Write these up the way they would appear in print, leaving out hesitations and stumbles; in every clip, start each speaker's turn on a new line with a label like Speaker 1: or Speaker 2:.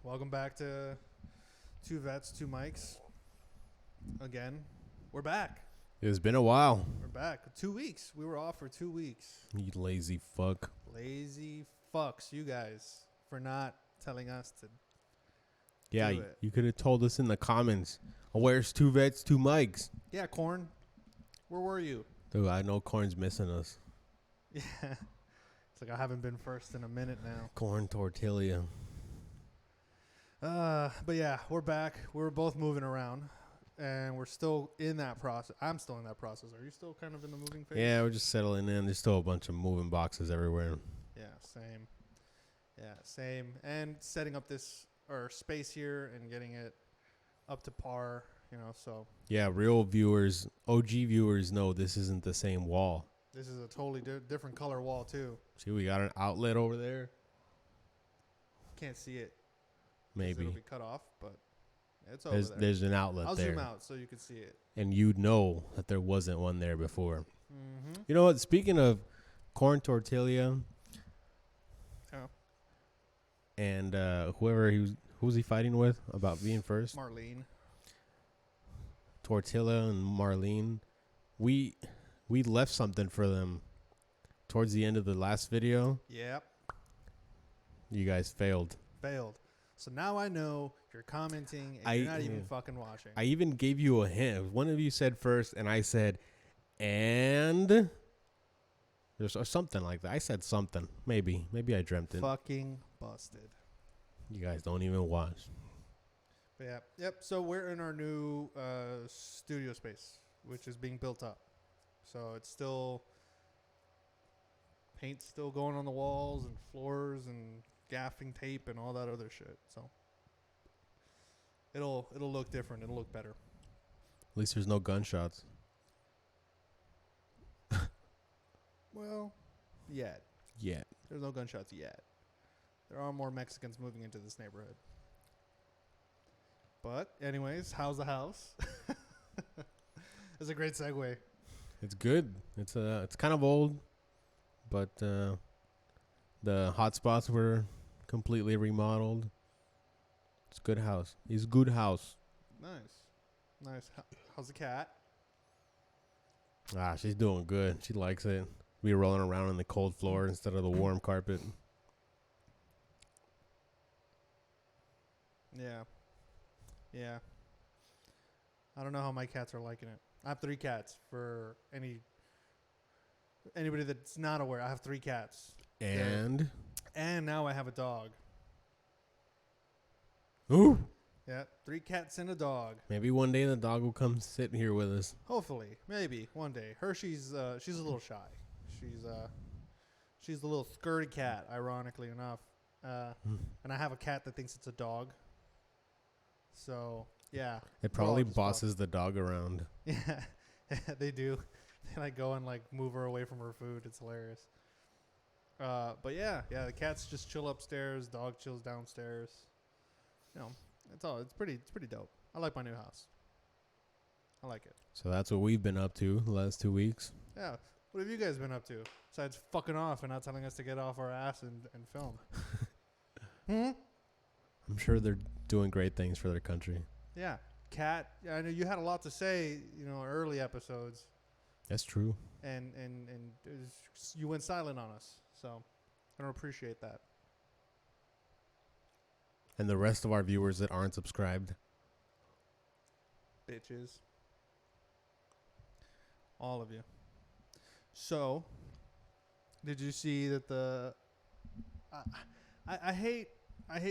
Speaker 1: Welcome back to Two Vets, Two Mics. Again, we're back.
Speaker 2: It's been a while.
Speaker 1: We're back. 2 weeks. We were off for 2 weeks.
Speaker 2: You lazy fuck.
Speaker 1: Lazy fucks, you guys, for not telling us to.
Speaker 2: Yeah,
Speaker 1: do it.
Speaker 2: you could have told us in the comments. Oh, where's Two Vets, Two Mics?
Speaker 1: Yeah, Corn. Where were you?
Speaker 2: Dude, I know Corn's missing us.
Speaker 1: Yeah. It's like I haven't been first in a minute now.
Speaker 2: Corn Tortilla.
Speaker 1: But yeah, we're back. We're both moving around, and we're still in that process. I'm still in that process. Are you still kind of in the moving phase?
Speaker 2: Yeah, we're just settling in. There's still a bunch of moving boxes everywhere.
Speaker 1: Yeah, same. Yeah, same. And setting up this or space here and getting it up to par, so
Speaker 2: Yeah, real viewers, OG viewers know this isn't the same wall.
Speaker 1: this is a totally different color wall too.
Speaker 2: See, we got an outlet over there.
Speaker 1: Can't see it. 'Cause
Speaker 2: Maybe.
Speaker 1: it'll be cut off, but it's over there.
Speaker 2: There's an outlet
Speaker 1: I'll
Speaker 2: there.
Speaker 1: zoom out so you can see it.
Speaker 2: And you'd know that there wasn't one there before.
Speaker 1: Mm-hmm.
Speaker 2: You know what? Speaking of Corn Tortilla
Speaker 1: Oh,
Speaker 2: and who was he fighting with about being first?
Speaker 1: Marlene.
Speaker 2: Tortilla and Marlene, we left something for them towards the end of the last video.
Speaker 1: Yep.
Speaker 2: You guys failed.
Speaker 1: Failed. So now I know you're commenting and you're not even fucking watching.
Speaker 2: I even gave you a hint. One of you said first, and I said, and there's something like that. I said something. Maybe I dreamt it.
Speaker 1: Fucking busted.
Speaker 2: You guys don't even watch.
Speaker 1: But yeah. Yep. So we're in our new studio space, which is being built up. So it's still paint's still going on the walls and floors and gaffing tape and all that other shit. So it'll look different. It'll look better.
Speaker 2: At least there's no gunshots.
Speaker 1: Well, yet.
Speaker 2: Yeah.
Speaker 1: There's no gunshots yet. There are more Mexicans moving into this neighborhood. But anyways, how's the house? It's a great segue.
Speaker 2: It's good. It's kind of old, but the hot spots were completely remodeled. It's a good house. It's a good house.
Speaker 1: Nice. How's the cat?
Speaker 2: She's doing good. She likes it. We rolling around on the cold floor instead of the warm carpet.
Speaker 1: Yeah. I don't know how my cats are liking it. I have 3 cats. For anybody that's not aware, I have 3 cats.
Speaker 2: And
Speaker 1: now I have a dog.
Speaker 2: ooh,
Speaker 1: Yeah, 3 cats and a dog.
Speaker 2: maybe one day the dog will come sit here with us.
Speaker 1: Hopefully, maybe one day. Hershey's she's a little shy. She's the little skirty cat, ironically enough. And I have a cat that thinks it's a dog. So yeah,
Speaker 2: It
Speaker 1: we're all
Speaker 2: probably
Speaker 1: just
Speaker 2: bosses the dog around.
Speaker 1: Yeah, they do. They go and move her away from her food. It's hilarious. But yeah, the cats just chill upstairs. Dog chills downstairs. It's pretty dope. I like my new house. I like it.
Speaker 2: So that's what we've been up to the last 2 weeks.
Speaker 1: Yeah. What have you guys been up to besides fucking off and not telling us to get off our ass and film?
Speaker 2: I'm sure they're doing great things for their country.
Speaker 1: Yeah. Cat, I know you had a lot to say, early episodes.
Speaker 2: That's true.
Speaker 1: And you went silent on us. So I don't appreciate that.
Speaker 2: And the rest of our viewers that aren't subscribed.
Speaker 1: Bitches. All of you. So, did you see that I hate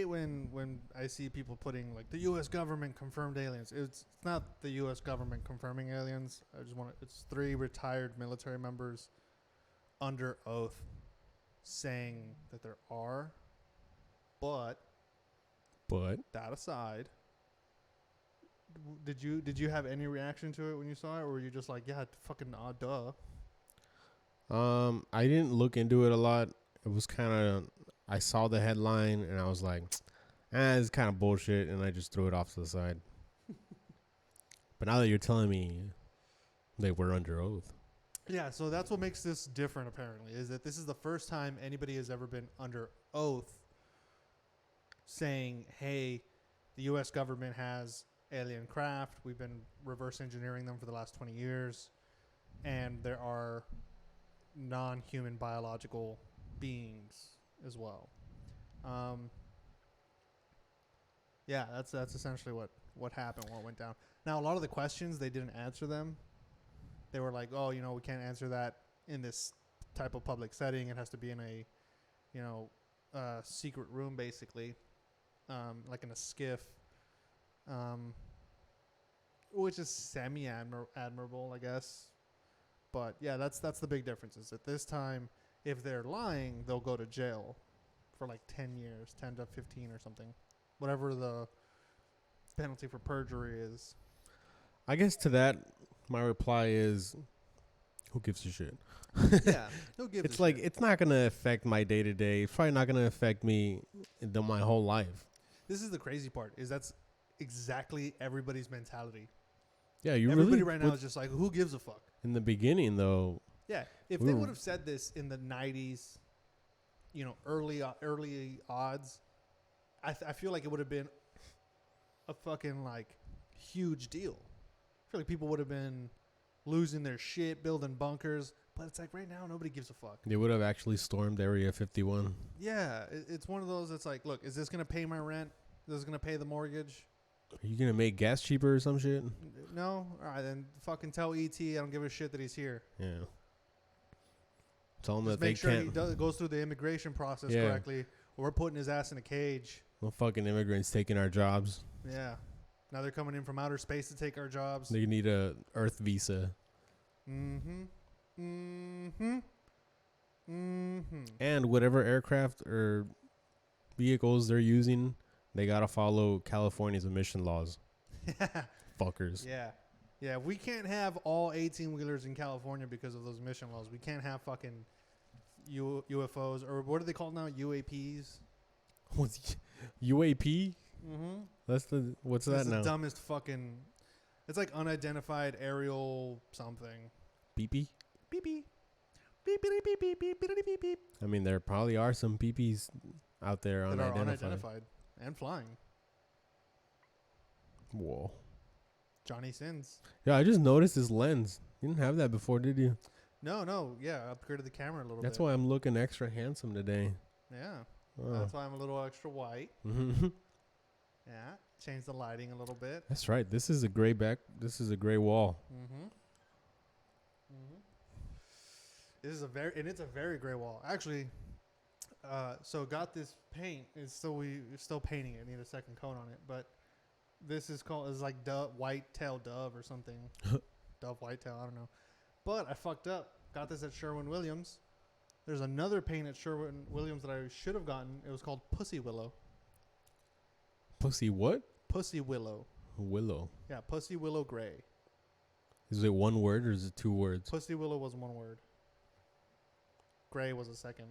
Speaker 1: when I see people putting the U.S. government confirmed aliens. It's not the U.S. government confirming aliens. It's 3 retired military members under oath saying that there are. But that aside, did you have any reaction to it when you saw it, or were you just like, yeah, fucking duh?
Speaker 2: I didn't look into it a lot. It was kind of, I saw the headline and I was like, it's kind of bullshit, and I just threw it off to the side. But now that you're telling me they were under oath.
Speaker 1: Yeah, so that's what makes this different, apparently, is that this is the first time anybody has ever been under oath saying, "Hey, the U.S. government has alien craft. We've been reverse engineering them for the last 20 years, and there are non-human biological beings as well." Yeah, that's essentially what happened, what went down. Now, a lot of the questions, they didn't answer them. They were like, "Oh, we can't answer that in this type of public setting. It has to be in a, secret room, basically, like in a skiff." Which is semi-admirable, I guess. But yeah, that's the big difference. Is at this time, if they're lying, they'll go to jail for like 10 years, 10 to 15 or something, whatever the penalty for perjury is.
Speaker 2: I guess to that, my reply is, who gives a shit?
Speaker 1: Yeah, who gives?
Speaker 2: It's
Speaker 1: a
Speaker 2: like
Speaker 1: shit?
Speaker 2: it's not gonna affect my day to day. It's probably not gonna affect me my whole life.
Speaker 1: This is the crazy part. Is that's exactly everybody's mentality.
Speaker 2: Yeah, you
Speaker 1: Everybody
Speaker 2: really
Speaker 1: right now is just like, who gives a fuck?
Speaker 2: in the beginning though.
Speaker 1: Yeah, if
Speaker 2: we
Speaker 1: they
Speaker 2: were-
Speaker 1: would have said this in the 90s, early odds, I feel like it would have been a fucking like huge deal. I feel like people would have been losing their shit, building bunkers. But it's like right now, nobody gives a fuck.
Speaker 2: They would have actually stormed Area 51.
Speaker 1: Yeah, it's one of those that's like, look, is this going to pay my rent? Is this going to pay the mortgage?
Speaker 2: Are you gonna make gas cheaper or some shit?
Speaker 1: No? All right, then fucking tell E.T. I don't give a shit that he's here.
Speaker 2: Yeah. Tell them
Speaker 1: Just
Speaker 2: that they
Speaker 1: make sure he
Speaker 2: can't.
Speaker 1: goes through the immigration process
Speaker 2: Yeah.
Speaker 1: correctly, or we're putting his ass in a cage.
Speaker 2: No fucking immigrants taking our jobs.
Speaker 1: Yeah. Now they're coming in from outer space to take our jobs.
Speaker 2: They need a Earth visa.
Speaker 1: Mm-hmm. Mm-hmm. Mm-hmm.
Speaker 2: And whatever aircraft or vehicles they're using, they gotta follow California's emission laws. Fuckers.
Speaker 1: Yeah. Yeah, we can't have all 18-wheelers in California because of those emission laws. We can't have fucking UFOs, or what are they called now? UAPs?
Speaker 2: What's UAP?
Speaker 1: Mm-hmm.
Speaker 2: What's
Speaker 1: That's
Speaker 2: that
Speaker 1: the
Speaker 2: now?
Speaker 1: dumbest fucking... It's like unidentified aerial something.
Speaker 2: Beep beep.
Speaker 1: Beep beep. Beep beep beep beep beep beep beep beep.
Speaker 2: I mean, there probably are some peepees out there
Speaker 1: That are
Speaker 2: unidentified.
Speaker 1: unidentified and flying.
Speaker 2: Whoa.
Speaker 1: Johnny Sins.
Speaker 2: Yeah, I just noticed this lens. You didn't have that before, did you?
Speaker 1: No. Yeah, I upgraded the camera a little
Speaker 2: That's
Speaker 1: bit.
Speaker 2: why I'm looking extra handsome today.
Speaker 1: Yeah.
Speaker 2: Oh.
Speaker 1: That's why I'm a little extra white.
Speaker 2: Mhm.
Speaker 1: Yeah. Change the lighting a little bit.
Speaker 2: That's right. This is a gray gray wall.
Speaker 1: Mm-hmm. Mm-hmm. It's a very gray wall. Actually, so got this paint. We're still painting it. Need a second coat on it, but this is like white-tailed dove or something. Dove whitetail, I don't know. But I fucked up. Got this at Sherwin-Williams. There's another paint at Sherwin-Williams that I should have gotten. It was called Pussy Willow.
Speaker 2: Pussy what?
Speaker 1: Pussy Willow.
Speaker 2: Willow.
Speaker 1: Yeah, Pussy Willow Gray.
Speaker 2: Is it one word or is it two words?
Speaker 1: Pussy Willow was one word. Gray was the second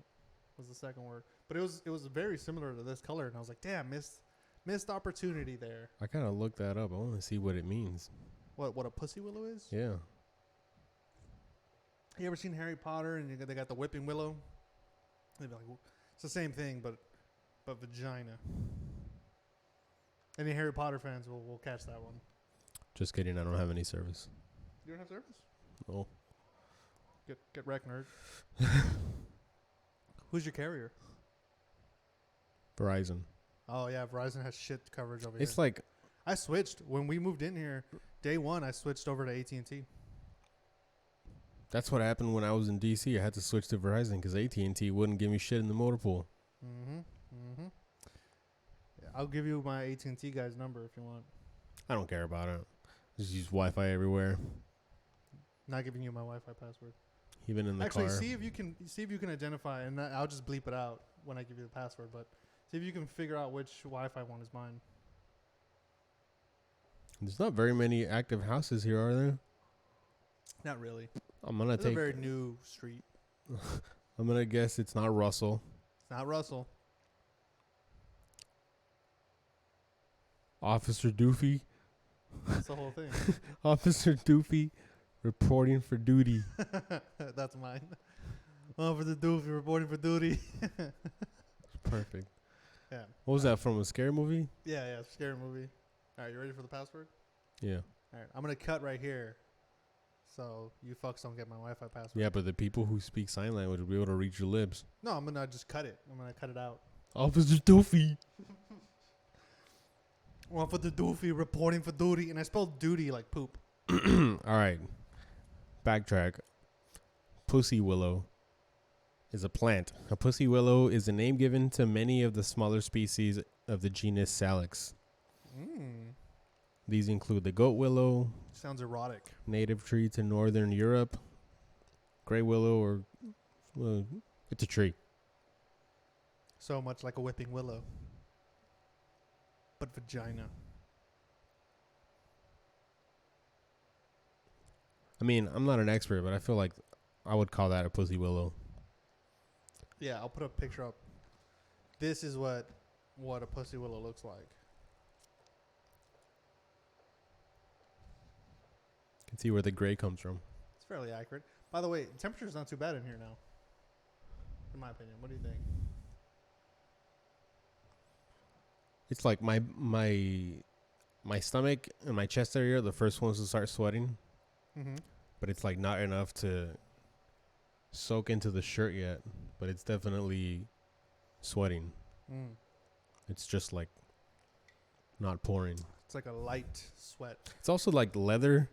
Speaker 1: word. But it was very similar to this color, and I was like, damn, missed opportunity there.
Speaker 2: I kind of looked that up. I want to see what it means.
Speaker 1: What a Pussy Willow is?
Speaker 2: Yeah.
Speaker 1: You ever seen Harry Potter and they got the whipping willow? They'd be like, it's the same thing, but vagina. Any Harry Potter fans will catch that one.
Speaker 2: Just kidding. I don't have any service.
Speaker 1: You don't have service?
Speaker 2: Oh.
Speaker 1: Get wrecked, nerd. Who's your carrier?
Speaker 2: Verizon.
Speaker 1: Oh yeah, Verizon has shit coverage over
Speaker 2: It's
Speaker 1: here.
Speaker 2: like,
Speaker 1: I switched when we moved in here. Day one, I switched over to AT&T.
Speaker 2: that's what happened when I was in DC. I had to switch to Verizon because AT&T wouldn't give me shit in the motor pool.
Speaker 1: Mm-hmm. Mm-hmm. Yeah, I'll give you my AT&T guy's number if you want.
Speaker 2: I don't care about it. Just use Wi-Fi everywhere,
Speaker 1: Not giving you my Wi-Fi password.
Speaker 2: even in the
Speaker 1: Actually,
Speaker 2: car.
Speaker 1: see if you can identify, and I'll just bleep it out when I give you the password. But see if you can figure out which Wi-Fi one is mine.
Speaker 2: There's not very many active houses here, are there?
Speaker 1: Not really.
Speaker 2: I'm gonna
Speaker 1: It's a very new street.
Speaker 2: I'm gonna guess it's not Russell.
Speaker 1: It's not Russell.
Speaker 2: Officer Doofy.
Speaker 1: That's the whole thing.
Speaker 2: Officer Doofy reporting for duty.
Speaker 1: That's mine. Oh, for the doofy reporting for duty.
Speaker 2: Perfect.
Speaker 1: Yeah.
Speaker 2: What was that from? A scary movie?
Speaker 1: Yeah. Scary movie. All right, you ready for the password?
Speaker 2: Yeah.
Speaker 1: All right, I'm gonna cut right here, so you fucks don't get my Wi-Fi password.
Speaker 2: Yeah, but the people who speak sign language will be able to reach your lips.
Speaker 1: No, I'm gonna just cut it. I'm gonna cut it out.
Speaker 2: Officer Doofy.
Speaker 1: One for the doofy reporting for duty, and I spelled duty like poop.
Speaker 2: All right. Backtrack. Pussy willow is a plant. A pussy willow is a name given to many of the smaller species of the genus Salix. These include the goat willow,
Speaker 1: Sounds erotic.
Speaker 2: native tree to northern Europe, gray willow, or it's a tree.
Speaker 1: So much like a whipping willow, but vagina.
Speaker 2: I mean, I'm not an expert, but I feel like I would call that a pussy willow.
Speaker 1: Yeah, I'll put a picture up. This is what a pussy willow looks like.
Speaker 2: You can see where the gray comes from.
Speaker 1: It's fairly accurate. By the way, temperature's not too bad in here now. In my opinion, what do you think?
Speaker 2: It's like my stomach and my chest area are the first ones to start sweating,
Speaker 1: Mm-hmm.
Speaker 2: but it's like not enough to soak into the shirt yet, but it's definitely sweating. It's just like not pouring.
Speaker 1: It's like a light sweat.
Speaker 2: It's also like leather.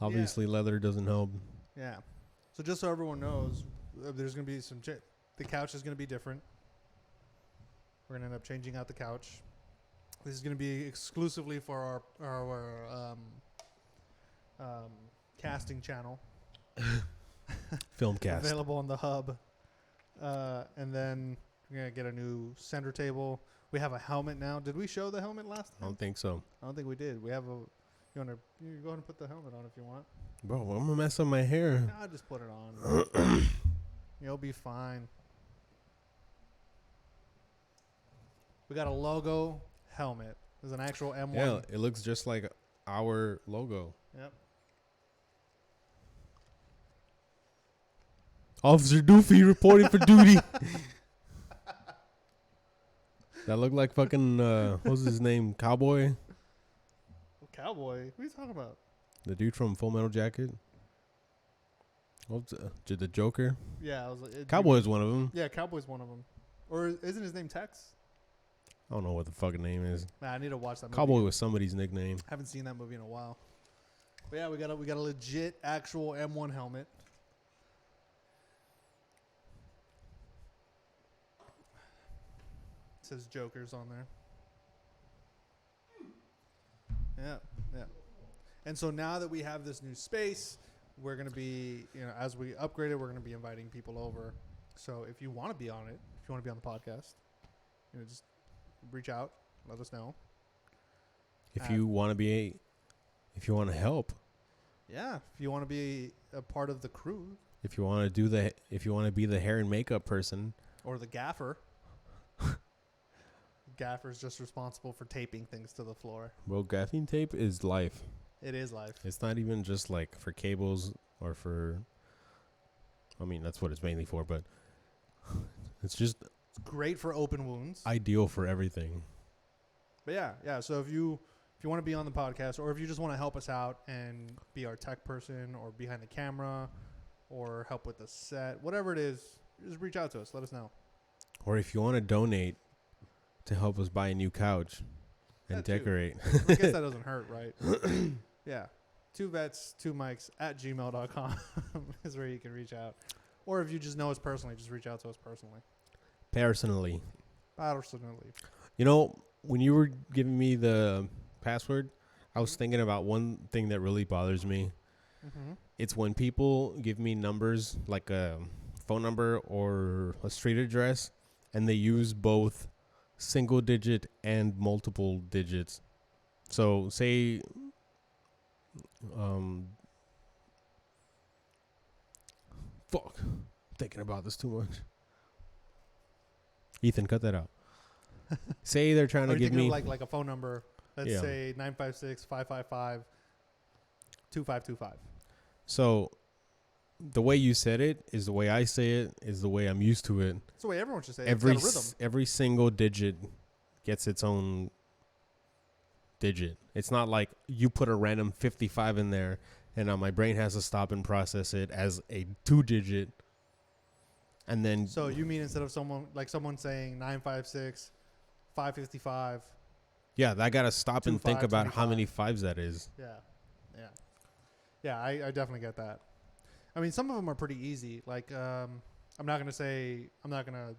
Speaker 2: Obviously, leather doesn't help.
Speaker 1: Yeah. So just so everyone knows, there's going to be some... the couch is going to be different. We're going to end up changing out the couch. This is going to be exclusively for our casting channel.
Speaker 2: Filmcast.
Speaker 1: Available on the hub. And then we're going to get a new center table. We have a helmet now. Did we show the helmet last
Speaker 2: I
Speaker 1: time?
Speaker 2: don't think so.
Speaker 1: I don't think we did. We have a... You go ahead and put the helmet on if you want.
Speaker 2: Bro, I'm gonna mess up my hair.
Speaker 1: No, I'll just put it on. You'll be fine. We got a logo helmet. There's an actual M1.
Speaker 2: Yeah, it looks just like our logo.
Speaker 1: Yep.
Speaker 2: Officer Doofy reporting for duty. That looked like fucking, what's his name? Cowboy?
Speaker 1: Cowboy? What are you talking about?
Speaker 2: The dude from Full Metal Jacket? What's the Joker?
Speaker 1: Yeah, I was like...
Speaker 2: Cowboy's one of them.
Speaker 1: Yeah, Cowboy's one of them. Or isn't his name Tex?
Speaker 2: I don't know what the fucking name is.
Speaker 1: Nah, I need to watch that movie.
Speaker 2: Cowboy was somebody's nickname.
Speaker 1: Haven't seen that movie in a while. But yeah, we got a legit actual M1 helmet. It says Joker's on there. Yeah. And so now that we have this new space, we're going to be, as we upgrade it, we're going to be inviting people over. So if you want to be on it, if you want to be on the podcast, just reach out, let us know.
Speaker 2: If you want to help,
Speaker 1: yeah, if you want to be a part of the crew,
Speaker 2: if you want to be the hair and makeup person,
Speaker 1: or the gaffer. Gaffer's just responsible for taping things to the floor.
Speaker 2: bro, gaffing tape is life.
Speaker 1: It is life.
Speaker 2: It's not even just like for cables or for, I mean, that's what it's mainly for, but it's just
Speaker 1: It's great for open wounds.
Speaker 2: ideal for everything.
Speaker 1: But yeah. So if you want to be on the podcast, or if you just want to help us out and be our tech person, or behind the camera, or help with the set, whatever it is, just reach out to us. Let us know.
Speaker 2: Or if you want to donate to help us buy a new couch and
Speaker 1: That too.
Speaker 2: decorate.
Speaker 1: I guess that doesn't hurt, right? Yeah. 2vets2mics@gmail.com is where you can reach out. Or if you just know us personally, just reach out to us personally.
Speaker 2: Personally.
Speaker 1: Personally.
Speaker 2: When you were giving me the password, I was thinking about one thing that really bothers me.
Speaker 1: Mm-hmm.
Speaker 2: It's when people give me numbers, like a phone number or a street address, and they use both single digit and multiple digits. So say thinking about this too much. Ethan, cut that out. Say they're trying to give me
Speaker 1: like a phone number. Let's say 956-555-2525.
Speaker 2: So the way you said it is the way I say it is the way I'm used to it.
Speaker 1: That's the way everyone should say it.
Speaker 2: Every
Speaker 1: It's got a rhythm.
Speaker 2: every single digit gets its own digit. It's not like you put a random 55 in there and now my brain has to stop and process it as a 2-digit. And then
Speaker 1: So you mean instead of someone saying 956, 555?
Speaker 2: yeah, I got to stop and think
Speaker 1: 25,
Speaker 2: about how
Speaker 1: 25.
Speaker 2: many fives that is.
Speaker 1: Yeah. I definitely get that. I mean, some of them are pretty easy. Like, I'm not gonna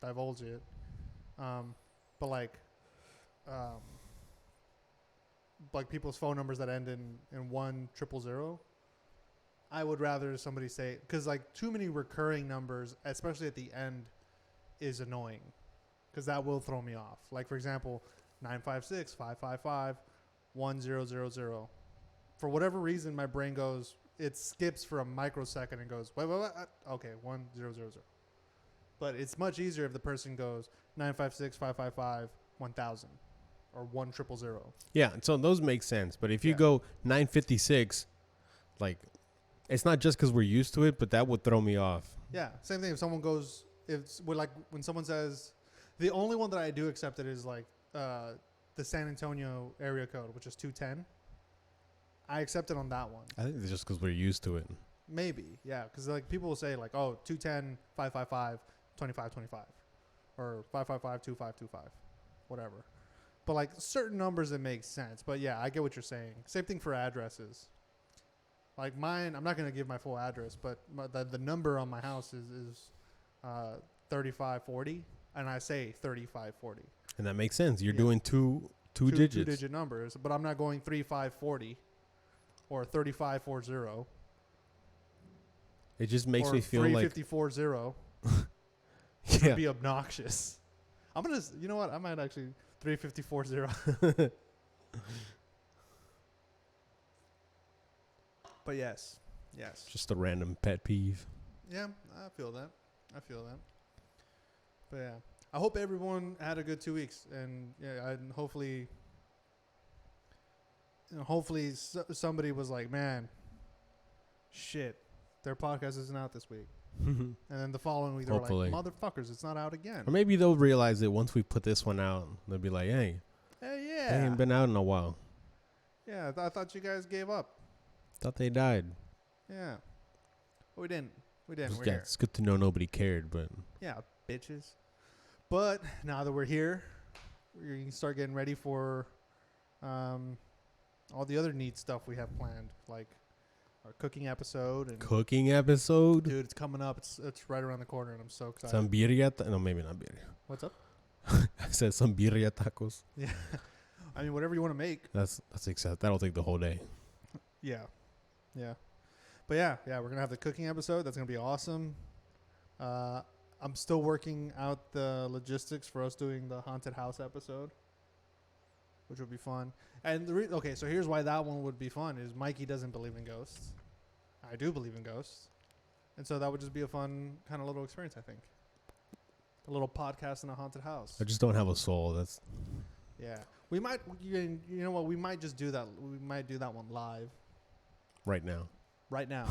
Speaker 1: divulge it. But like people's phone numbers that end in 1000. I would rather somebody say, because like too many recurring numbers, especially at the end, is annoying, because that will throw me off. Like, for example, 956 555 1000. For whatever reason, my brain goes, it skips for a microsecond and goes, wait, okay, 1000. But it's much easier if the person goes 956 555 1000 or 1000.
Speaker 2: Yeah, so those make sense. But if you
Speaker 1: Yeah.
Speaker 2: go 956, like, it's not just because we're used to it, but that would throw me off.
Speaker 1: Yeah, same thing. If someone goes, when someone says, the only one that I do accept it is like the San Antonio area code, which is 210. I accept it on that one.
Speaker 2: I think it's just because we're used to it.
Speaker 1: Maybe, yeah, because like people will say like, oh, 210 555 2525 or 555 2525, whatever. But like certain numbers, it makes sense. But yeah, I get what you're saying. Same thing for addresses. Like mine, I'm not gonna give my full address, but the number on my house is 3540, and I say 3540.
Speaker 2: And that makes sense. You're
Speaker 1: Yeah.
Speaker 2: doing two digits.
Speaker 1: 2-digit numbers, but I'm not going 3540 or 3540
Speaker 2: It just makes
Speaker 1: or
Speaker 2: me feel like
Speaker 1: 3540.
Speaker 2: yeah.
Speaker 1: It'd be obnoxious. I'm gonna, you know what? I might actually 3540. But yes.
Speaker 2: Just a random pet peeve.
Speaker 1: Yeah, I feel that. But yeah, I hope everyone had a good 2 weeks, and yeah, and hopefully somebody was like, man, shit, their podcast isn't out this week. And then the following week, they're like,
Speaker 2: Hopefully.
Speaker 1: motherfuckers, it's not out again.
Speaker 2: Or maybe they'll realize it once we put this one out. They'll be like, hey,
Speaker 1: Hey,
Speaker 2: they
Speaker 1: yeah.
Speaker 2: ain't been out in a while.
Speaker 1: Yeah, I thought you guys gave up.
Speaker 2: Thought they died.
Speaker 1: Yeah. We didn't. We're
Speaker 2: Yeah,
Speaker 1: here.
Speaker 2: it's good to know nobody cared, but
Speaker 1: Yeah, bitches. But now that we're here, we can start getting ready for all the other neat stuff we have planned, like our cooking episode. And
Speaker 2: cooking episode.
Speaker 1: dude, it's coming up. It's right around the corner, and I'm so excited.
Speaker 2: Some birria. No, maybe not birria.
Speaker 1: What's up?
Speaker 2: I said some birria tacos.
Speaker 1: Yeah. I mean, whatever you want to make.
Speaker 2: That's accept. That'll take the whole day.
Speaker 1: Yeah. But yeah, we're gonna have the cooking episode. That's gonna be awesome. I'm still working out the logistics for us doing the haunted house episode, which would be fun. And okay, so here's why that one would be fun: is Mikey doesn't believe in ghosts. I do believe in ghosts, and so that would just be a fun kind of little experience. I think a little podcast in a haunted house.
Speaker 2: I just don't have a soul. That's
Speaker 1: Yeah, we might. You know what? We might just do that. We might do that one live
Speaker 2: right now.
Speaker 1: right now.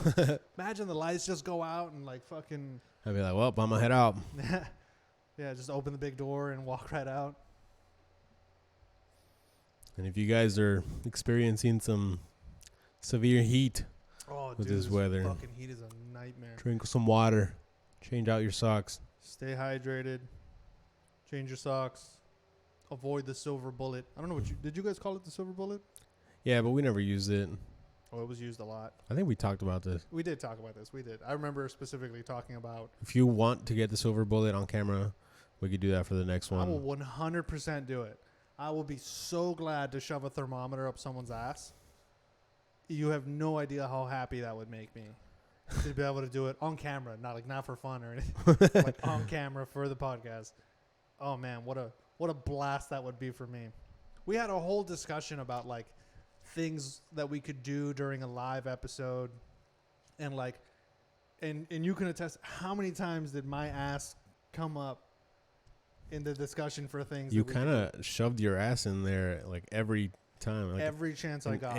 Speaker 1: Imagine the lights just go out and like fucking.
Speaker 2: I'd be like, well, I'm gonna head out.
Speaker 1: Yeah, just open the big door and walk right out.
Speaker 2: And if you guys are experiencing some severe heat,
Speaker 1: Oh,
Speaker 2: With
Speaker 1: dude,
Speaker 2: this weather.
Speaker 1: fucking heat is a nightmare.
Speaker 2: drink some water, change out your socks.
Speaker 1: Stay hydrated. Change your socks. Avoid the silver bullet. I don't know did you guys call it the silver bullet?
Speaker 2: Yeah, but we never used it.
Speaker 1: Oh, it was used a lot.
Speaker 2: I think we talked about this.
Speaker 1: We did talk about this. We did. I remember specifically talking about.
Speaker 2: If you want to get the silver bullet on camera, we could do that for the next
Speaker 1: I
Speaker 2: one.
Speaker 1: will 100% do it. I will be so glad to shove a thermometer up someone's ass. You have no idea how happy that would make me to be able to do it on camera, not for fun or anything, like on camera for the podcast. Oh man, what a blast that would be for me. We had a whole discussion about like things that we could do during a live episode, and like, and you can attest how many times did my ass come up in the discussion for things.
Speaker 2: You
Speaker 1: that we could
Speaker 2: kind of shoved your ass in there like every time.
Speaker 1: do.
Speaker 2: Like
Speaker 1: Every chance I got.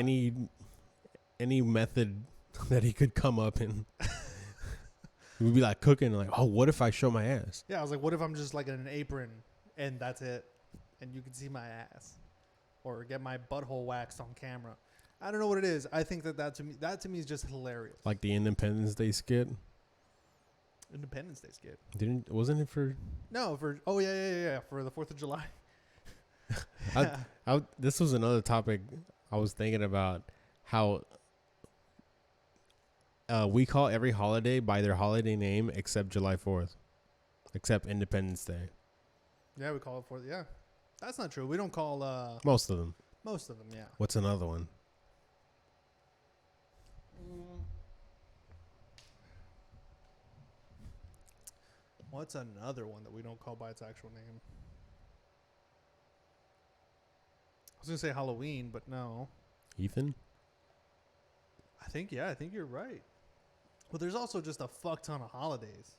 Speaker 2: Any method that he could come up in, We'd be like cooking, like, oh, what if I show my ass?
Speaker 1: Yeah, I was like, what if I'm just like in an apron and that's it, and you can see my ass, or get my butthole waxed on camera. I don't know what it is. I think that to me is just hilarious.
Speaker 2: Like the Independence Day skit.
Speaker 1: Independence Day skit.
Speaker 2: Wasn't it for?
Speaker 1: No, yeah, for the 4th of July.
Speaker 2: This was another topic I was thinking about, how we call every holiday by their holiday name except July 4th, except Independence Day.
Speaker 1: Yeah, we call it 4th. Yeah, that's not true. We don't call
Speaker 2: Most of them.
Speaker 1: most of them. Yeah.
Speaker 2: What's another one?
Speaker 1: What's another one that we don't call by its actual name? I was gonna say Halloween, but no.
Speaker 2: Ethan?
Speaker 1: I think you're right. But there's also just a fuck ton of holidays.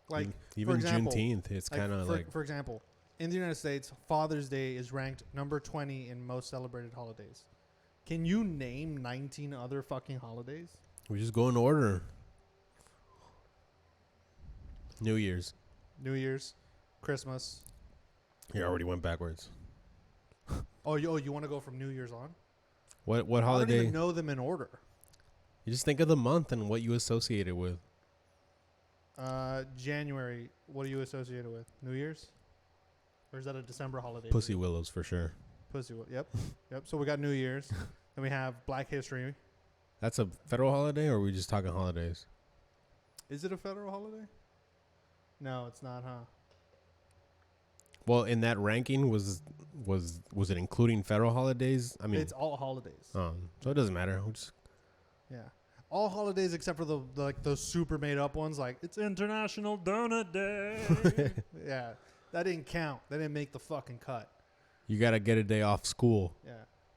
Speaker 1: Like
Speaker 2: Even
Speaker 1: for example,
Speaker 2: Juneteenth, it's kind of like
Speaker 1: for example, in the United States, Father's Day is ranked number 20 in most celebrated holidays. Can you name 19 other fucking holidays?
Speaker 2: we just go in order. New Year's.
Speaker 1: New Year's, Christmas.
Speaker 2: You already went backwards.
Speaker 1: Oh, you want to go from New Year's on?
Speaker 2: What
Speaker 1: I don't
Speaker 2: holiday?
Speaker 1: even know them in order.
Speaker 2: You just think of the month and what you associate it with.
Speaker 1: January. What do you associate it with? New Year's? Or is that a December holiday?
Speaker 2: Pussy Willows for sure.
Speaker 1: Yep. So we got New Year's. Then we have Black History.
Speaker 2: That's a federal holiday, or are we just talking holidays?
Speaker 1: Is it a federal holiday? No, it's not, huh?
Speaker 2: Well, in that ranking, was it including federal holidays? I mean,
Speaker 1: It's all holidays.
Speaker 2: so it doesn't matter. We'll just
Speaker 1: Yeah. All holidays except for the like those super made up ones, like it's International Donut Day. Yeah. That didn't count. That didn't make the fucking cut.
Speaker 2: you gotta get a day off school.
Speaker 1: Yeah.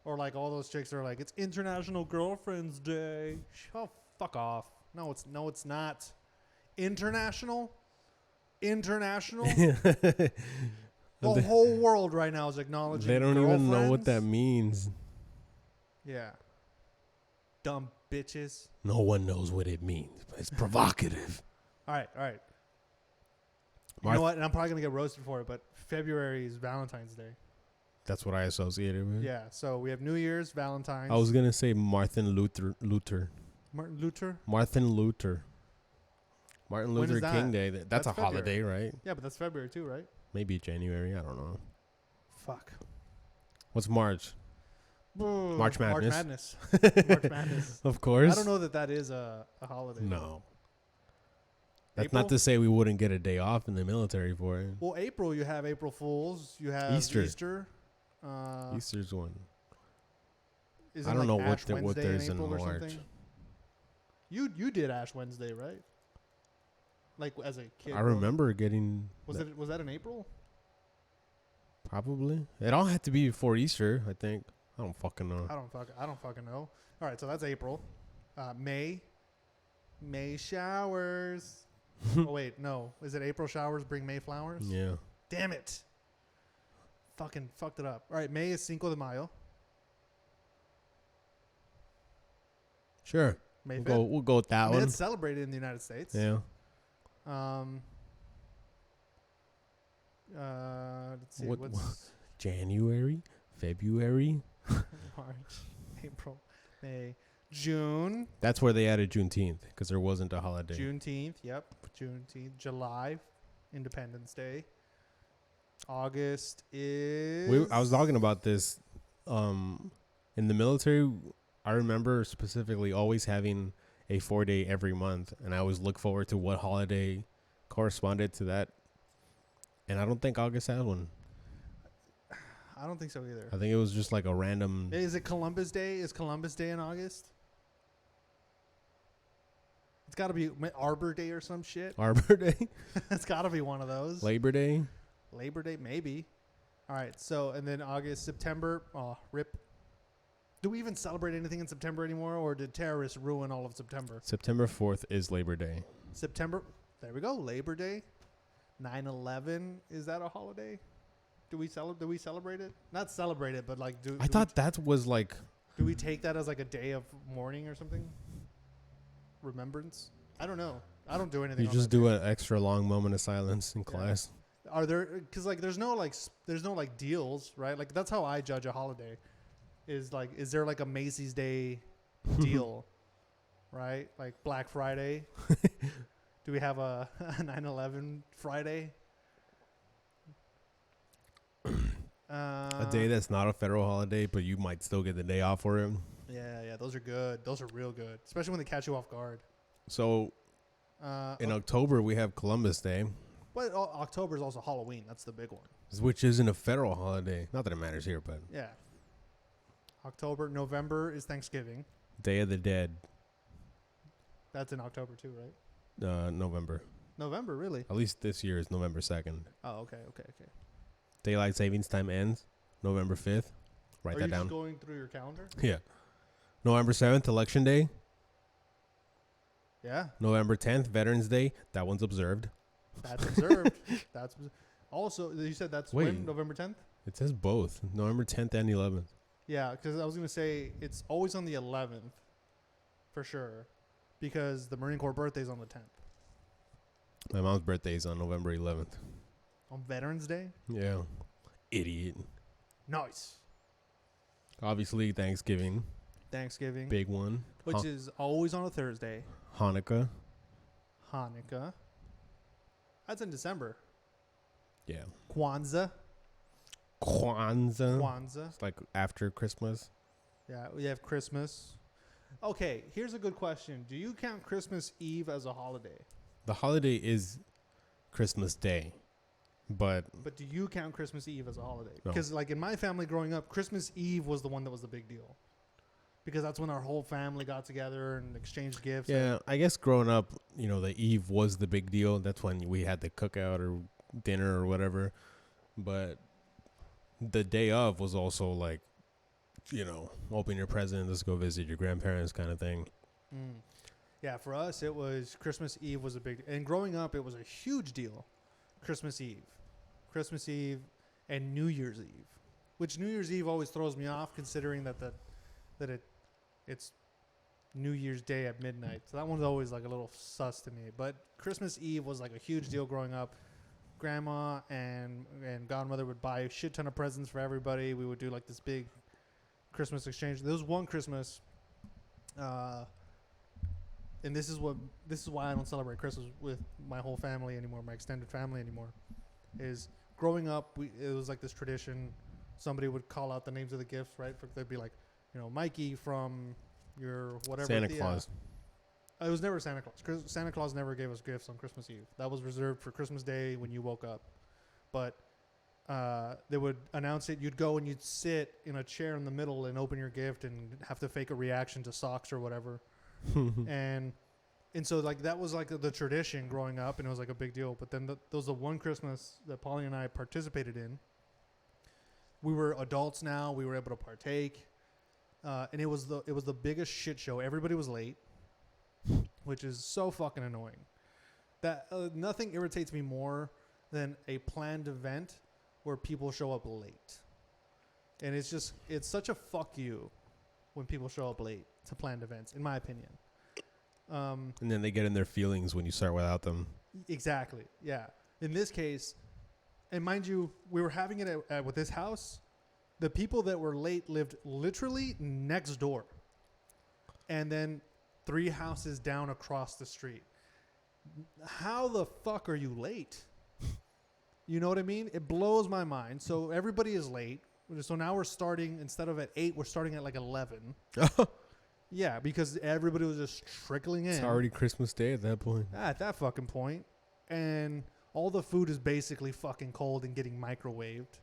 Speaker 1: Or like all those chicks are like, it's International Girlfriend's Day. Oh, fuck off. No, it's not. International? The whole world right now is acknowledging
Speaker 2: They don't even know what that
Speaker 1: girlfriends.
Speaker 2: means.
Speaker 1: Yeah. Dumb bitches.
Speaker 2: No one knows what it means, but it's provocative.
Speaker 1: All right. You know what? And I'm probably going to get roasted for it, but February is Valentine's Day.
Speaker 2: That's what I associated with.
Speaker 1: Yeah. So we have New Year's, Valentine's.
Speaker 2: I was gonna say Martin Luther.
Speaker 1: Martin Luther?
Speaker 2: Martin Luther. Martin
Speaker 1: When is
Speaker 2: Luther King
Speaker 1: that?
Speaker 2: Day. That's
Speaker 1: That's
Speaker 2: a
Speaker 1: February.
Speaker 2: holiday, right?
Speaker 1: Yeah, but that's February too, right?
Speaker 2: Maybe January. I don't know.
Speaker 1: Fuck.
Speaker 2: What's March? March Madness.
Speaker 1: March Madness.
Speaker 2: Of course.
Speaker 1: I don't know that is a holiday.
Speaker 2: No. That's
Speaker 1: April?
Speaker 2: not to say we wouldn't get a day off in the military for it.
Speaker 1: Well, April, you have April Fools. You have
Speaker 2: Easter.
Speaker 1: Easter.
Speaker 2: Easter's one.
Speaker 1: Isn't
Speaker 2: I don't
Speaker 1: like
Speaker 2: know
Speaker 1: Ash
Speaker 2: what
Speaker 1: Wednesday
Speaker 2: there's in
Speaker 1: April or
Speaker 2: March.
Speaker 1: something? You did Ash Wednesday, right? Like as a kid.
Speaker 2: I remember getting
Speaker 1: Was that in April?
Speaker 2: probably. It all had to be before Easter, I think. I don't fucking know.
Speaker 1: I don't fucking know. All right, so that's April. May showers. Oh wait, no. Is it April showers bring May flowers?
Speaker 2: Yeah.
Speaker 1: Damn it. Fucking fucked it up. All right, May is Cinco de Mayo.
Speaker 2: Sure.
Speaker 1: May 5th.
Speaker 2: We'll go with that
Speaker 1: I mean,
Speaker 2: one.
Speaker 1: it's celebrated in the United States.
Speaker 2: Yeah.
Speaker 1: Let's see.
Speaker 2: What-
Speaker 1: What's
Speaker 2: January, February.
Speaker 1: March, April, May, June,
Speaker 2: That's where they added Juneteenth because there wasn't a holiday.
Speaker 1: Juneteenth. Yep, Juneteenth. July, Independence Day. August is.
Speaker 2: I was talking about this. In the military, I remember specifically always having a 4-day every month, and I always look forward to what holiday corresponded to that. And I don't think August had one.
Speaker 1: I don't think so either.
Speaker 2: I think it was just like a random.
Speaker 1: Is it Columbus Day? Is Columbus Day in August? It's got to be Arbor Day or some shit.
Speaker 2: Arbor Day,
Speaker 1: It's got to be one of those.
Speaker 2: Labor Day.
Speaker 1: Labor Day, maybe. All right, so and then August, September. Oh, rip. Do we even celebrate anything in September anymore, or did terrorists ruin all of September?
Speaker 2: September 4th is Labor Day.
Speaker 1: September. There we go. Labor Day. 9/11. Is that a holiday? Do we celebrate it? Not celebrate it, but like
Speaker 2: I thought that was like
Speaker 1: do we take that as like a day of mourning or something? remembrance. I don't know. I don't do anything.
Speaker 2: You
Speaker 1: on
Speaker 2: just
Speaker 1: that
Speaker 2: do
Speaker 1: day.
Speaker 2: an extra long moment of silence in class.
Speaker 1: Are there? Because like, there's no like deals, right? Like that's how I judge a holiday. Is like, is there like a Macy's Day deal, right? Like Black Friday. Do we have a 9/11 Friday?
Speaker 2: A day that's not a federal holiday, but you might still get the day off for it.
Speaker 1: Yeah, those are good. Those are real good, especially when they catch you off guard.
Speaker 2: So in October we have Columbus Day,
Speaker 1: But October is also Halloween. That's the big one.
Speaker 2: which isn't a federal holiday. Not that it matters here, but
Speaker 1: Yeah. October, November is Thanksgiving.
Speaker 2: Day of the Dead,
Speaker 1: That's in October too, right?
Speaker 2: November.
Speaker 1: November, really?
Speaker 2: At least this year is November 2nd.
Speaker 1: Oh, okay.
Speaker 2: Daylight savings time ends November 5th. Write
Speaker 1: Are
Speaker 2: that
Speaker 1: you
Speaker 2: down.
Speaker 1: just going through your calendar?
Speaker 2: Yeah. November 7th, Election Day.
Speaker 1: Yeah,
Speaker 2: November 10th, Veterans Day. That one's observed.
Speaker 1: that's observed. That's also, you said that's when?
Speaker 2: Wait.
Speaker 1: November 10th?
Speaker 2: It says both. November 10th and 11th.
Speaker 1: Yeah, because I was going to say it's always on the 11th for sure because the Marine Corps birthday is on the 10th.
Speaker 2: My mom's birthday is on November 11th.
Speaker 1: On Veterans Day?
Speaker 2: Yeah. Idiot.
Speaker 1: Nice.
Speaker 2: Obviously, Thanksgiving.
Speaker 1: Thanksgiving,
Speaker 2: Big one.
Speaker 1: which is always on a Thursday.
Speaker 2: Hanukkah.
Speaker 1: Hanukkah. That's in December.
Speaker 2: Yeah.
Speaker 1: Kwanzaa.
Speaker 2: Kwanzaa. It's like after Christmas.
Speaker 1: Yeah, we have Christmas. Okay, here's a good question. Do you count Christmas Eve as a holiday?
Speaker 2: The holiday is Christmas Day. But
Speaker 1: But do you count Christmas Eve as a holiday?
Speaker 2: No.
Speaker 1: Because like in my family growing up, Christmas Eve was the one that was the big deal. Because that's when our whole family got together and exchanged gifts.
Speaker 2: yeah, I guess growing up, the Eve was the big deal. That's when we had the cookout or dinner or whatever. But the day of was also like, open your present, let's go visit your grandparents kind of thing.
Speaker 1: Mm. Yeah, for us, it was Christmas Eve was a big, and growing up, it was a huge deal. Christmas Eve and New Year's Eve, which New Year's Eve always throws me off considering it's New Year's Day at midnight. So that one's always like a little sus to me. But Christmas Eve was like a huge deal growing up. Grandma and godmother would buy a shit ton of presents for everybody. We would do like this big Christmas exchange. There was one Christmas, and this is why I don't celebrate Christmas with my whole family anymore, my extended family anymore. Is growing up, it was like this tradition. Somebody would call out the names of the gifts, right? They'd be like, Mikey from your whatever.
Speaker 2: Santa Claus.
Speaker 1: It was never Santa Claus. Santa Claus never gave us gifts on Christmas Eve. That was reserved for Christmas Day when you woke up. But they would announce it. You'd go and you'd sit in a chair in the middle and open your gift and have to fake a reaction to socks or whatever. and so like that was like the tradition growing up, and it was like a big deal. But then there was the one Christmas that Polly and I participated in. We were adults now. We were able to partake. And it was the biggest shit show. Everybody was late, which is so fucking annoying. That nothing irritates me more than a planned event where people show up late. And it's such a fuck you when people show up late to planned events, in my opinion.
Speaker 2: And then they get in their feelings when you start without them.
Speaker 1: Exactly. Yeah. In this case, and mind you, we were having it at with this house. The people that were late lived literally next door. And then 3 houses down across the street. How the fuck are you late? You know what I mean? It blows my mind. So everybody is late. So now we're starting, instead of at 8, we're starting at like 11. Yeah, because everybody was just trickling in.
Speaker 2: It's already Christmas Day at that point.
Speaker 1: At that fucking point. And all the food is basically fucking cold and getting microwaved.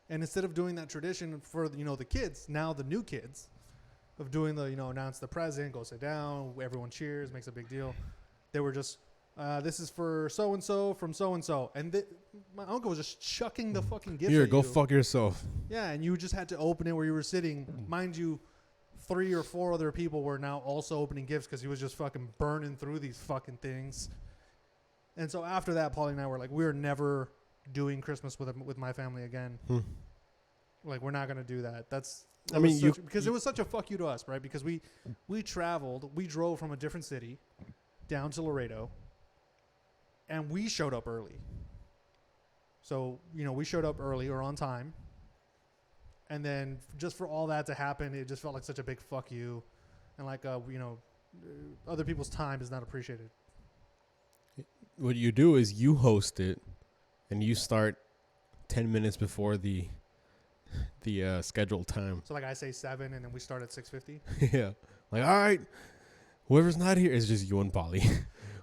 Speaker 1: And instead of doing that tradition for, the kids, now the new kids, of doing the, announce the present, go sit down, everyone cheers, makes a big deal. They were just, this is for so-and-so from so-and-so. And my uncle was just chucking the fucking gift
Speaker 2: Here,
Speaker 1: at
Speaker 2: go
Speaker 1: you.
Speaker 2: fuck yourself.
Speaker 1: Yeah, and you just had to open it where you were sitting. Mind you, 3 or 4 other people were now also opening gifts because he was just fucking burning through these fucking things. And so after that, Paulie and I were like, we're never doing Christmas with my family again. Like, we're not going to do that.
Speaker 2: I mean,
Speaker 1: because it was such a fuck you to us, right? Because we drove from a different city down to Laredo, and we showed up early. So, we showed up early or on time. And then just for all that to happen, it just felt like such a big fuck you. And like, other people's time is not appreciated.
Speaker 2: what you do is you host it, and you start 10 minutes before the scheduled time.
Speaker 1: So like I say 7 and then we start at 6:50.
Speaker 2: Yeah. Like, all right, whoever's not here is just you and Polly.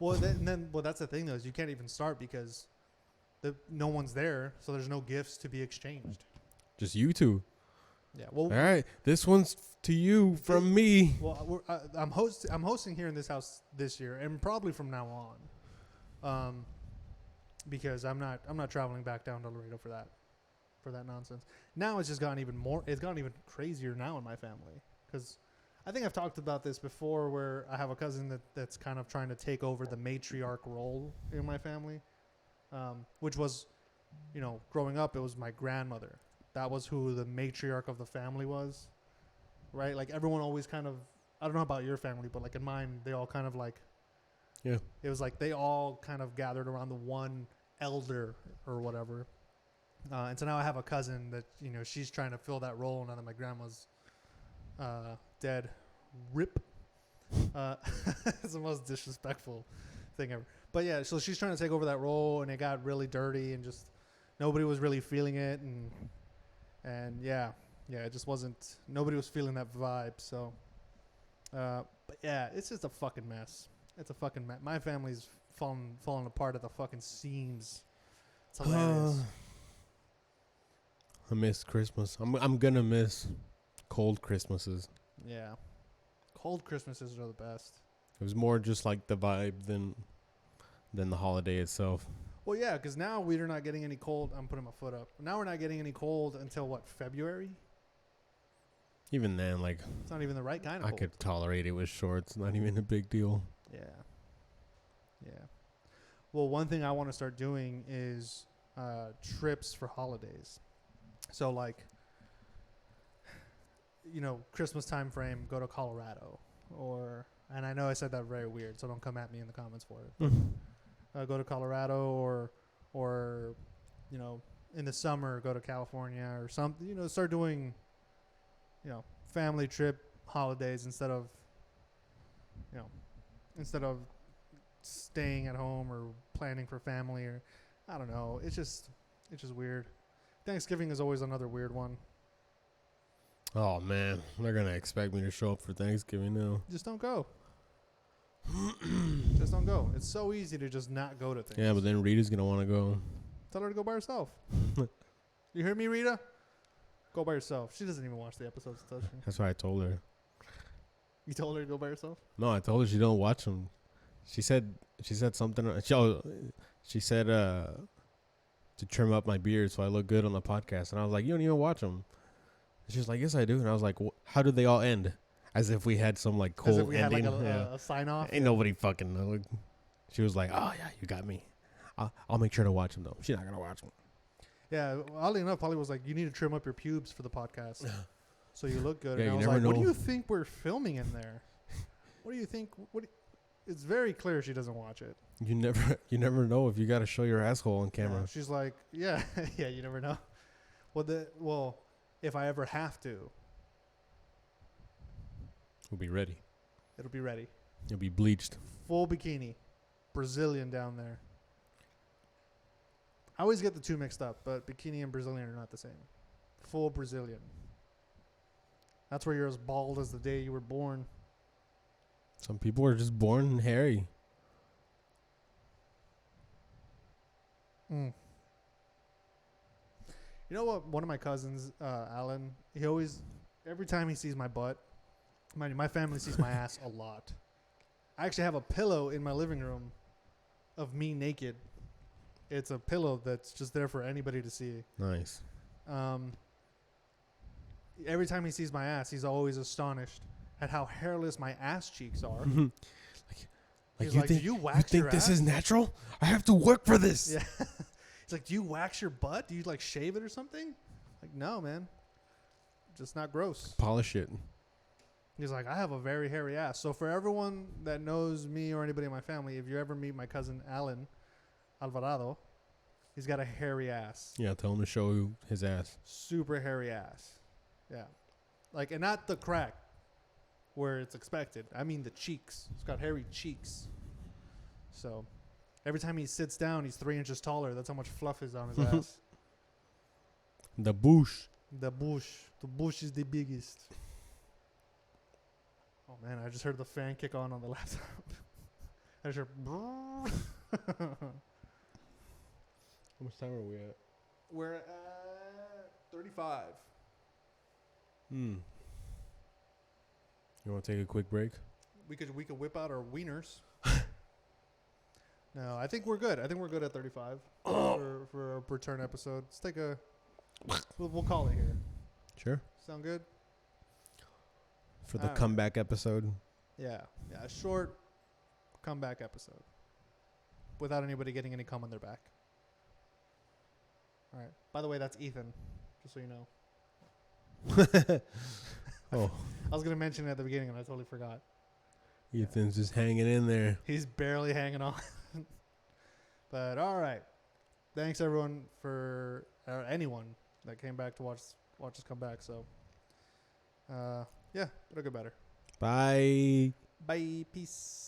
Speaker 1: Well, that's the thing though, is you can't even start because no one's there, so there's no gifts to be exchanged.
Speaker 2: Just you two.
Speaker 1: Yeah. Well,
Speaker 2: all right, this one's to you from me.
Speaker 1: Well, I'm hosting here in this house this year, and probably from now on, because I'm not traveling back down to Laredo for that nonsense. Now it's just gotten even crazier now in my family, because I think I've talked about this before, where I have a cousin that's kind of trying to take over the matriarch role in my family, which was, growing up, it was my grandmother. That was who the matriarch of the family was, right? Like everyone always kind of, I don't know about your family, but like in mine, they all kind of like,
Speaker 2: yeah,
Speaker 1: it was like they all kind of gathered around the one elder or whatever. And so now I have a cousin that, she's trying to fill that role now that my grandma's dead. Rip. It's the most disrespectful thing ever. But yeah, so she's trying to take over that role, and it got really dirty, and just nobody was really feeling it, and yeah, it just wasn't. Nobody was feeling that vibe. So, but yeah, it's just a fucking mess. It's a fucking mess. My family's falling apart at the fucking seams. It's hilarious.
Speaker 2: I miss Christmas. I'm gonna miss cold Christmases.
Speaker 1: Yeah, cold Christmases are the best.
Speaker 2: It was more just like the vibe than the holiday itself.
Speaker 1: Well, yeah, because now we're not getting any cold. I'm putting my foot up. Now we're not getting any cold until what, February?
Speaker 2: Even then, like,
Speaker 1: it's not even the right kind of
Speaker 2: I
Speaker 1: cold.
Speaker 2: could tolerate it with shorts. Not even a big deal.
Speaker 1: Yeah. Well, one thing I want to start doing is trips for holidays. So like, Christmas time frame, go to Colorado, and I know I said that very weird, so don't come at me in the comments for it. Go to Colorado, or in the summer go to California or something. Start doing family trip holidays instead of staying at home or planning for family, or I don't know. It's just weird. Thanksgiving is always another weird one.
Speaker 2: Oh man, they're gonna expect me to show up for Thanksgiving now.
Speaker 1: Just don't go. Just don't go. It's so easy to just not go to things.
Speaker 2: Yeah, but then Rita's gonna want to go.
Speaker 1: Tell her to go by herself. You hear me, Rita? Go by yourself. She doesn't even watch the episodes, does she?
Speaker 2: That's what I told her.
Speaker 1: You told her to go by herself?
Speaker 2: No, I told her she don't watch them. She said something. She said to trim up my beard so I look good on the podcast, and I was like, you don't even watch them. She was like, yes, I do, and I was like, how did they all end? As if we had some like cool
Speaker 1: As if we
Speaker 2: ending.
Speaker 1: had like a sign off.
Speaker 2: Ain't nobody fucking know. She was like, oh yeah, you got me. I'll make sure to watch them though. She's not gonna watch them.
Speaker 1: Yeah, oddly enough, Polly was like, you need to trim up your pubes for the podcast so you look good.
Speaker 2: Yeah,
Speaker 1: and I
Speaker 2: you
Speaker 1: was
Speaker 2: never
Speaker 1: like, what
Speaker 2: know.
Speaker 1: do you think we're filming in there? What do you think? It's very clear she doesn't watch it.
Speaker 2: You never know if you got to show your asshole on camera.
Speaker 1: Yeah, she's like, yeah, you never know. Well, if I ever have to,
Speaker 2: We'll be ready.
Speaker 1: it'll be ready.
Speaker 2: You'll be bleached.
Speaker 1: Full bikini. Brazilian down there. I always get the two mixed up, but bikini and Brazilian are not the same. Full Brazilian. That's where you're as bald as the day you were born.
Speaker 2: Some people are just born hairy.
Speaker 1: Mm. You know what? One of my cousins, Alan, he always, every time he sees my butt, my family sees my ass a lot. I actually have a pillow in my living room of me naked. It's a pillow that's just there for anybody to see.
Speaker 2: Nice.
Speaker 1: Every time he sees my ass, he's always astonished at how hairless my ass cheeks are. He's like, do you wax your ass?
Speaker 2: This is natural? I have to work for this.
Speaker 1: Yeah. He's like, do you wax your butt? Do you like shave it or something? Like, no, man. just not gross.
Speaker 2: Polish it.
Speaker 1: He's like, I have a very hairy ass. So for everyone that knows me or anybody in my family, if you ever meet my cousin Alan Alvarado, he's got a hairy ass.
Speaker 2: Yeah, tell him to show you his ass.
Speaker 1: Super hairy ass. Yeah. Like, and not the crack where it's expected. I mean the cheeks. He's got hairy cheeks. So every time he sits down, he's 3 inches taller. That's how much fluff is on his ass.
Speaker 2: The bush.
Speaker 1: The bush. The bush is the biggest. Oh, man. I just heard the fan kick on the laptop. I just heard...
Speaker 2: How much time are we at?
Speaker 1: We're at 35.
Speaker 2: You want to take a quick break?
Speaker 1: We could whip out our wieners. No, I think we're good. I think we're good at 35 for a return episode. Let's take a... We'll call it here.
Speaker 2: Sure.
Speaker 1: Sound good?
Speaker 2: For the
Speaker 1: All right.
Speaker 2: comeback episode.
Speaker 1: Yeah. Yeah, a short comeback episode. Without anybody getting any cum on their back. All right. By the way, that's Ethan, just so you know.
Speaker 2: Oh,
Speaker 1: I was going to mention it at the beginning, and I totally forgot.
Speaker 2: Ethan's just hanging in there.
Speaker 1: He's barely hanging on. But, all right. Thanks, everyone, for... Or anyone that came back to watch us come back. So, yeah, it'll get better.
Speaker 2: Bye.
Speaker 1: Bye. Peace.